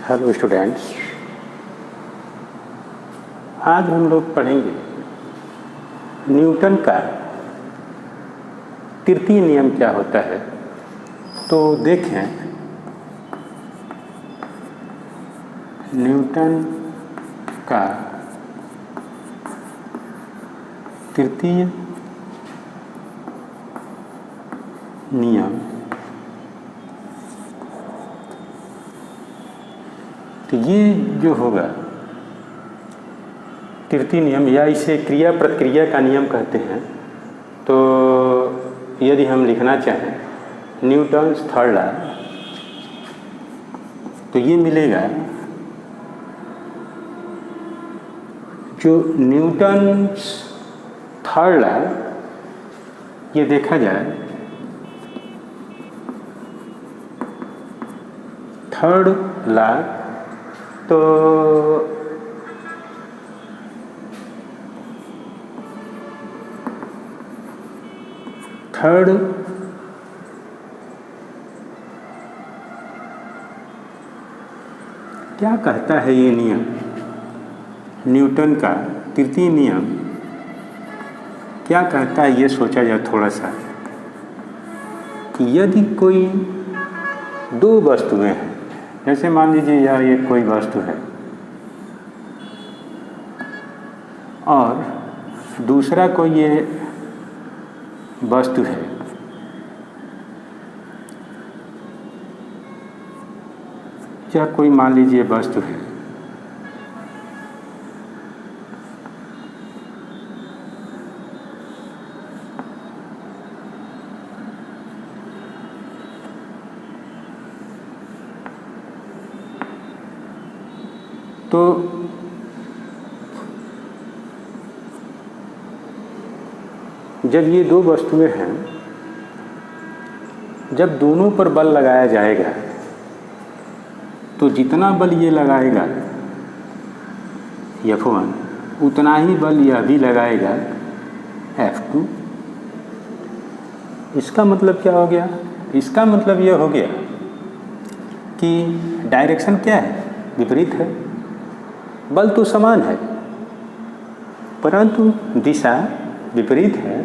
Hello students, आज हम लोग पढ़ेंगे न्यूटन का तृतीय नियम क्या होता है। तो देखें, न्यूटन का तृतीय नियम। तो ये जो होगा तृतीय नियम, या इसे क्रिया प्रतिक्रिया का नियम कहते हैं। तो यदि हम लिखना चाहें न्यूटन्स थर्ड लॉ, तो ये मिलेगा जो न्यूटन्स थर्ड लॉ, ये देखा जाए थर्ड लॉ, तो थर्ड क्या कहता है ये नियम, न्यूटन का तृतीय नियम क्या कहता है, ये सोचा जाए थोड़ा सा कि यदि कोई दो वस्तुएं हैं, जैसे मान लीजिए यह ये कोई वस्तु है और दूसरा कोई ये वस्तु है, या कोई मान लीजिए वस्तु है, तो जब ये दो वस्तुएं हैं, जब दोनों पर बल लगाया जाएगा तो जितना बल ये लगाएगा F1, उतना ही बल यह भी लगाएगा F2। इसका मतलब क्या हो गया? इसका मतलब यह हो गया कि डायरेक्शन क्या है? विपरीत है। बल तो समान है परंतु दिशा विपरीत है।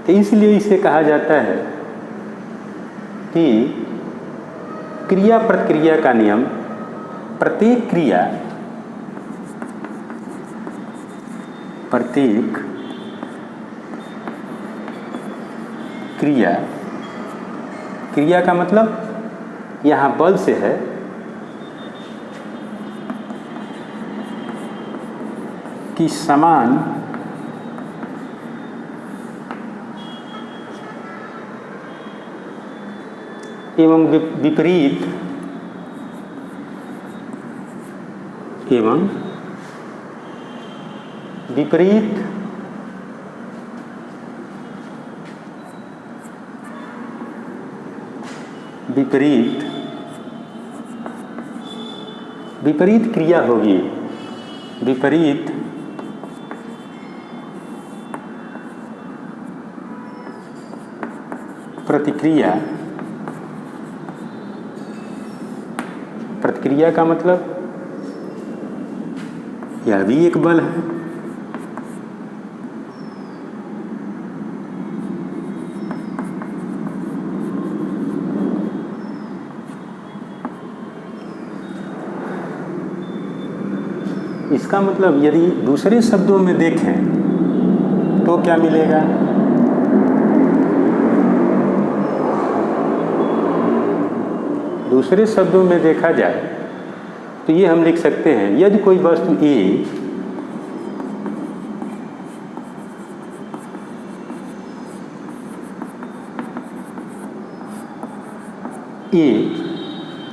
तो इसलिए इसे कहा जाता है कि क्रिया प्रतिक्रिया का नियम। प्रत्येक क्रिया का मतलब यहाँ बल से है, कि समान एवं विपरीत विपरीत क्रिया होगी। विपरीत प्रतिक्रिया का मतलब यह भी एक बल है। इसका मतलब यदि दूसरे शब्दों में देखें तो क्या मिलेगा? दूसरे शब्दों में देखा जाए तो ये हम लिख सकते हैं, यदि कोई वस्तु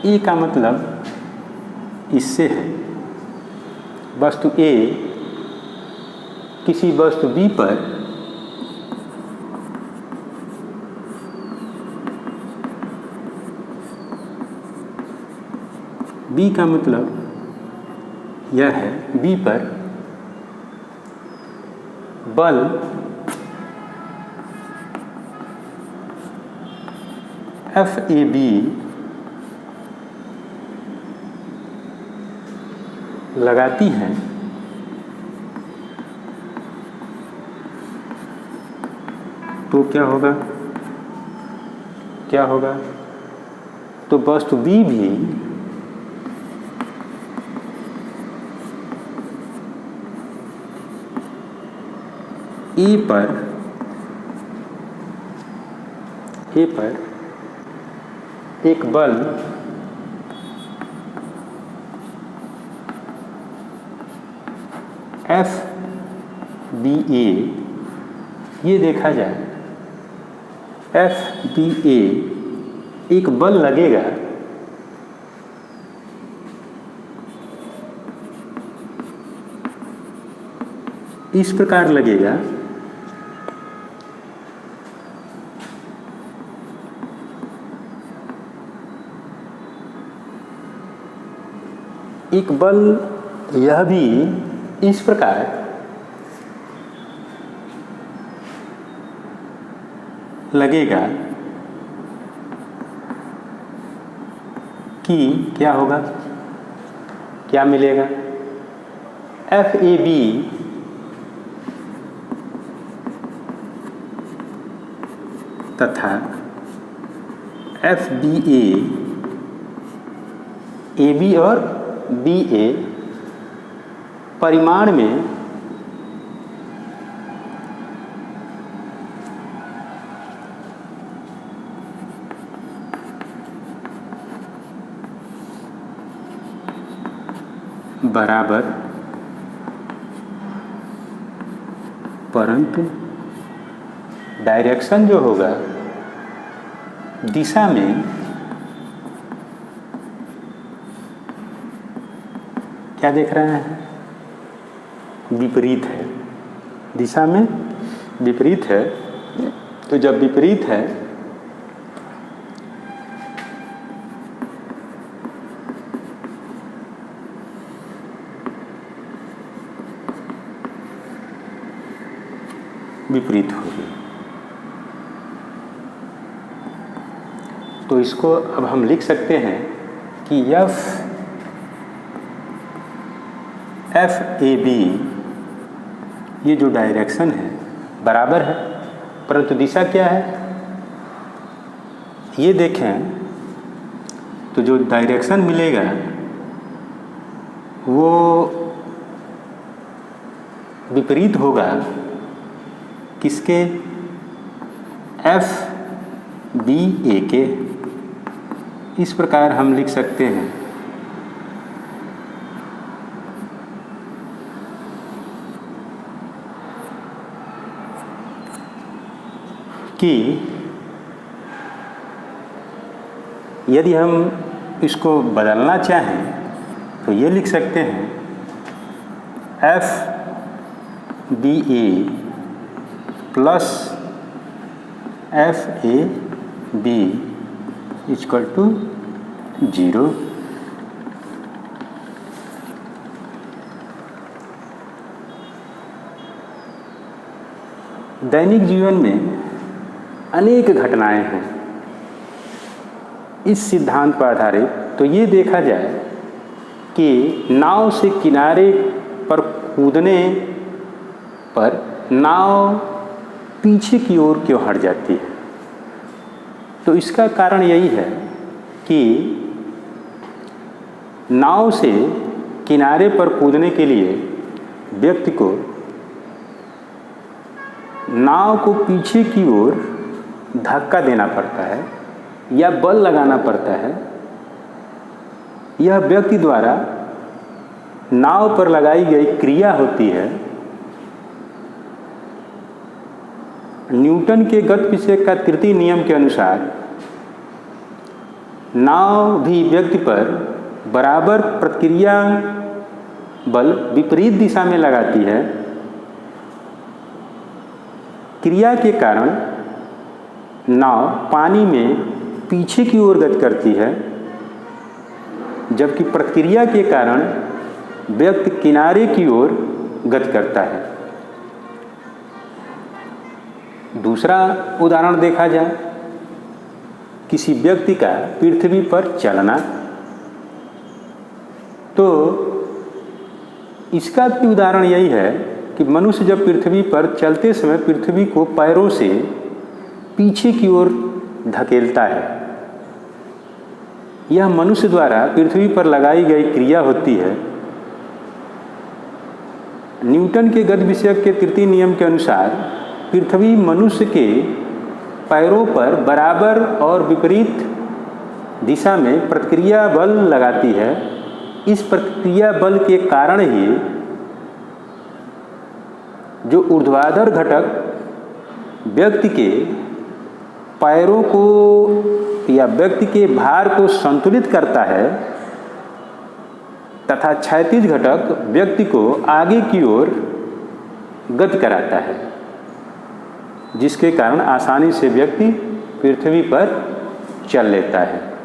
ए का मतलब इससे है, वस्तु A किसी वस्तु B पर B का मतलब यह है, B पर बल FAB लगाती हैं तो क्या होगा, क्या होगा? तो वस्तु B भी ए पर एक बल FBA, ये देखा जाए FBA एक बल लगेगा इस प्रकार लगेगा एक बल यह भी इस प्रकार लगेगा कि क्या होगा, क्या मिलेगा? FAB तथा FBA, AB और BA परिमाण में बराबर, परंतु डायरेक्शन जो होगा, दिशा में क्या देख रहे हैं? विपरीत है, दिशा में विपरीत है। तो जब विपरीत है विपरीत होगी, तो इसको अब हम लिख सकते हैं कि FAB ये जो डायरेक्शन है बराबर है, परंतु दिशा क्या है? ये देखें तो जो डायरेक्शन मिलेगा वो विपरीत होगा किसके? FBA के। इस प्रकार हम लिख सकते हैं कि यदि हम इसको बदलना चाहें तो ये लिख सकते हैं FBA plus FAB equal to 0। दैनिक जीवन में अनेक घटनाएं हैं इस सिद्धांत पर आधारित। तो ये देखा जाए कि नाव से किनारे पर कूदने पर नाव पीछे की ओर क्यों हट जाती है? तो इसका कारण यही है कि नाव से किनारे पर कूदने के लिए व्यक्ति को नाव को पीछे की ओर धक्का देना पड़ता है या बल लगाना पड़ता है। यह व्यक्ति द्वारा नाव पर लगाई गई क्रिया होती है। न्यूटन के गति विषय का तृतीय नियम के अनुसार नाव भी व्यक्ति पर बराबर प्रतिक्रिया बल विपरीत दिशा में लगाती है। क्रिया के कारण नाव पानी में पीछे की ओर गति करती है, जबकि प्रतिक्रिया के कारण व्यक्ति किनारे की ओर गति करता है। दूसरा उदाहरण देखा जाए, किसी व्यक्ति का पृथ्वी पर चलना। तो इसका भी उदाहरण यही है कि मनुष्य जब पृथ्वी पर चलते समय पृथ्वी को पैरों से पीछे की ओर धकेलता है। यह मनुष्य द्वारा पृथ्वी पर लगाई गई क्रिया होती है। न्यूटन के गति विषयक के तृतीय नियम के अनुसार पृथ्वी मनुष्य के पैरों पर बराबर और विपरीत दिशा में प्रतिक्रिया बल लगाती है। इस प्रतिक्रिया बल के कारण ही जो ऊर्ध्वाधर घटक व्यक्ति के पैरों को या व्यक्ति के भार को संतुलित करता है तथा क्षैतिज घटक व्यक्ति को आगे की ओर गति कराता है, जिसके कारण आसानी से व्यक्ति पृथ्वी पर चल लेता है।